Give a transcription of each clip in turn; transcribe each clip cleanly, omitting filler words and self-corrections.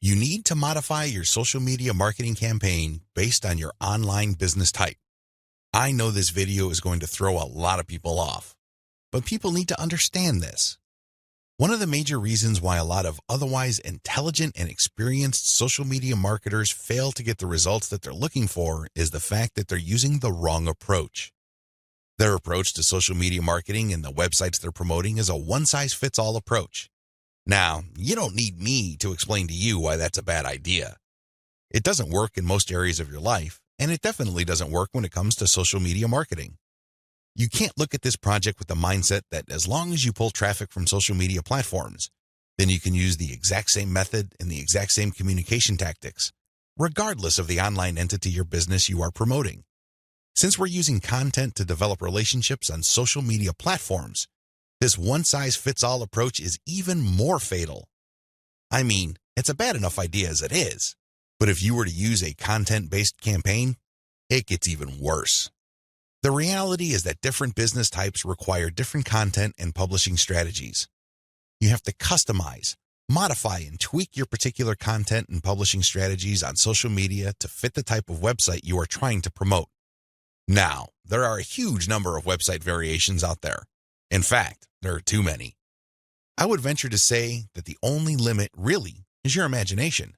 You need to modify your social media marketing campaign based on your online business type. I know this video is going to throw a lot of people off, but people need to understand this. One of the major reasons why a lot of otherwise intelligent and experienced social media marketers fail to get the results that they're looking for is the fact that they're using the wrong approach. Their approach to social media marketing and the websites they're promoting is a one-size-fits-all approach. Now, you don't need me to explain to you why that's a bad idea. It doesn't work in most areas of your life, and it definitely doesn't work when it comes to social media marketing. You can't look at this project with the mindset that as long as you pull traffic from social media platforms, then you can use the exact same method and the exact same communication tactics, regardless of the online entity or business you are promoting. Since we're using content to develop relationships on social media platforms, this one-size-fits-all approach is even more fatal. I mean, it's a bad enough idea as it is, but if you were to use a content-based campaign, it gets even worse. The reality is that different business types require different content and publishing strategies. You have to customize, modify, and tweak your particular content and publishing strategies on social media to fit the type of website you are trying to promote. Now, there are a huge number of website variations out there. In fact, there are too many. I would venture to say that the only limit really is your imagination.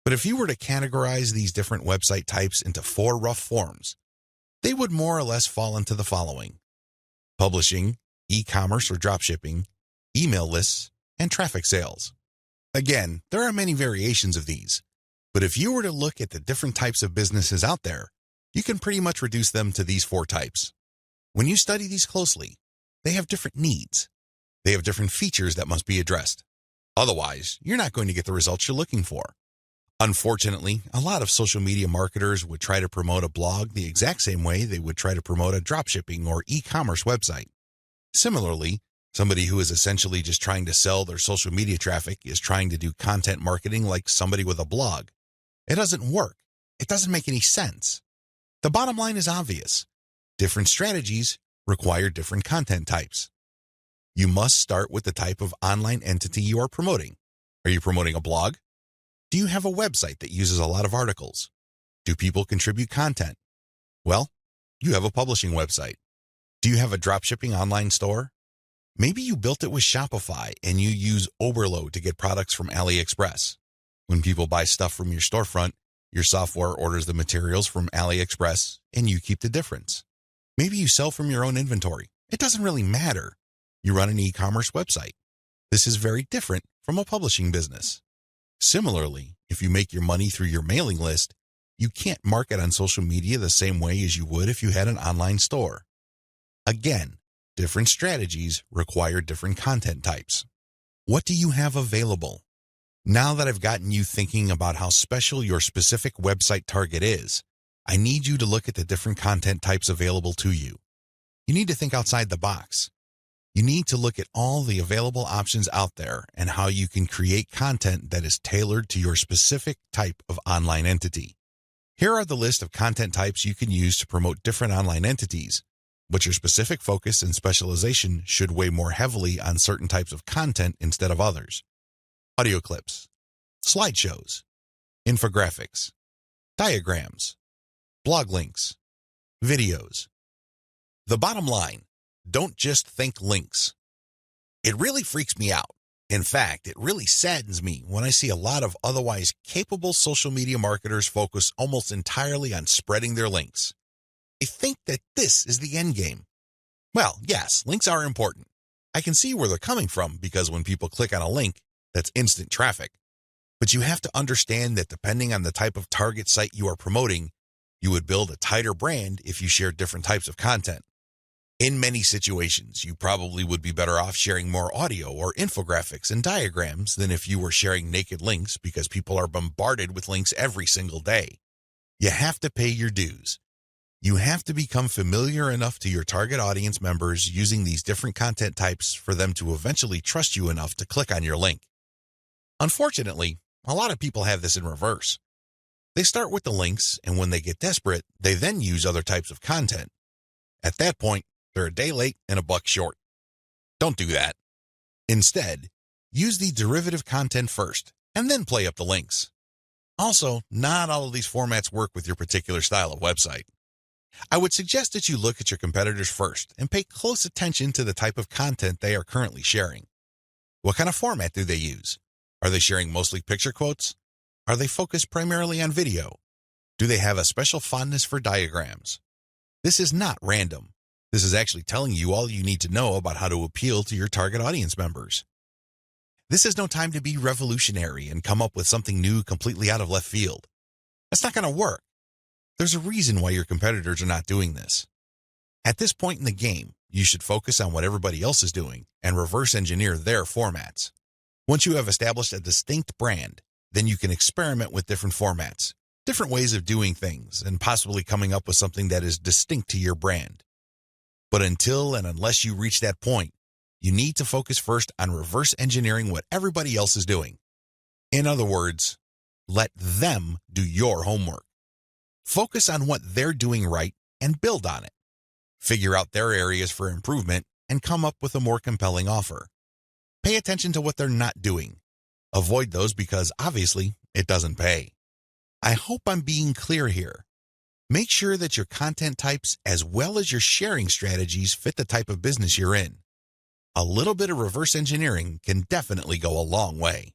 But if you were to categorize these different website types into 4 rough forms, they would more or less fall into the following: publishing, e-commerce or dropshipping, email lists, and traffic sales. Again, there are many variations of these, but if you were to look at the different types of businesses out there, you can pretty much reduce them to these 4 types. When you study these closely, they have different needs. They have different features that must be addressed. Otherwise, you're not going to get the results you're looking for. Unfortunately, a lot of social media marketers would try to promote a blog the exact same way they would try to promote a dropshipping or e-commerce website. Similarly, somebody who is essentially just trying to sell their social media traffic is trying to do content marketing like somebody with a blog. It doesn't work. It doesn't make any sense. The bottom line is obvious. Different strategies require different content types. You must start with the type of online entity you are promoting. Are you promoting a blog? Do you have a website that uses a lot of articles? Do people contribute content? Well, you have a publishing website. Do you have a dropshipping online store? Maybe you built it with Shopify and you use Oberlo to get products from AliExpress. When people buy stuff from your storefront, your software orders the materials from AliExpress and you keep the difference. Maybe you sell from your own inventory. It doesn't really matter. You run an e-commerce website. This is very different from a publishing business. Similarly, if you make your money through your mailing list, you can't market on social media the same way as you would if you had an online store. Again, different strategies require different content types. What do you have available? Now that I've gotten you thinking about how special your specific website target is, I need you to look at the different content types available to you. You need to think outside the box. You need to look at all the available options out there and how you can create content that is tailored to your specific type of online entity. Here are the list of content types you can use to promote different online entities, but your specific focus and specialization should weigh more heavily on certain types of content instead of others. Audio clips, slideshows, infographics, diagrams, blog links, videos. The bottom line: don't just think links. It really freaks me out. In fact, it really saddens me when I see a lot of otherwise capable social media marketers focus almost entirely on spreading their links. They think that this is the end game. Well, yes, links are important. I can see where they're coming from because when people click on a link, that's instant traffic. But you have to understand that depending on the type of target site you are promoting, you would build a tighter brand if you share different types of content. In many situations, you probably would be better off sharing more audio or infographics and diagrams than if you were sharing naked links because people are bombarded with links every single day. You have to pay your dues. You have to become familiar enough to your target audience members using these different content types for them to eventually trust you enough to click on your link. Unfortunately, a lot of people have this in reverse. They start with the links, and when they get desperate, they then use other types of content. At that point, they're a day late and a buck short. Don't do that. Instead, use the derivative content first, and then play up the links. Also, not all of these formats work with your particular style of website. I would suggest that you look at your competitors first and pay close attention to the type of content they are currently sharing. What kind of format do they use? Are they sharing mostly picture quotes? Are they focused primarily on video? Do they have a special fondness for diagrams? This is not random. This is actually telling you all you need to know about how to appeal to your target audience members. This is no time to be revolutionary and come up with something new completely out of left field. That's not going to work. There's a reason why your competitors are not doing this. At this point in the game, you should focus on what everybody else is doing and reverse engineer their formats. Once you have established a distinct brand, then you can experiment with different formats, different ways of doing things, and possibly coming up with something that is distinct to your brand. But until and unless you reach that point, you need to focus first on reverse engineering what everybody else is doing. In other words, let them do your homework. Focus on what they're doing right and build on it. Figure out their areas for improvement and come up with a more compelling offer. Pay attention to what they're not doing. Avoid those because obviously it doesn't pay. I hope I'm being clear here. Make sure that your content types as well as your sharing strategies fit the type of business you're in. A little bit of reverse engineering can definitely go a long way.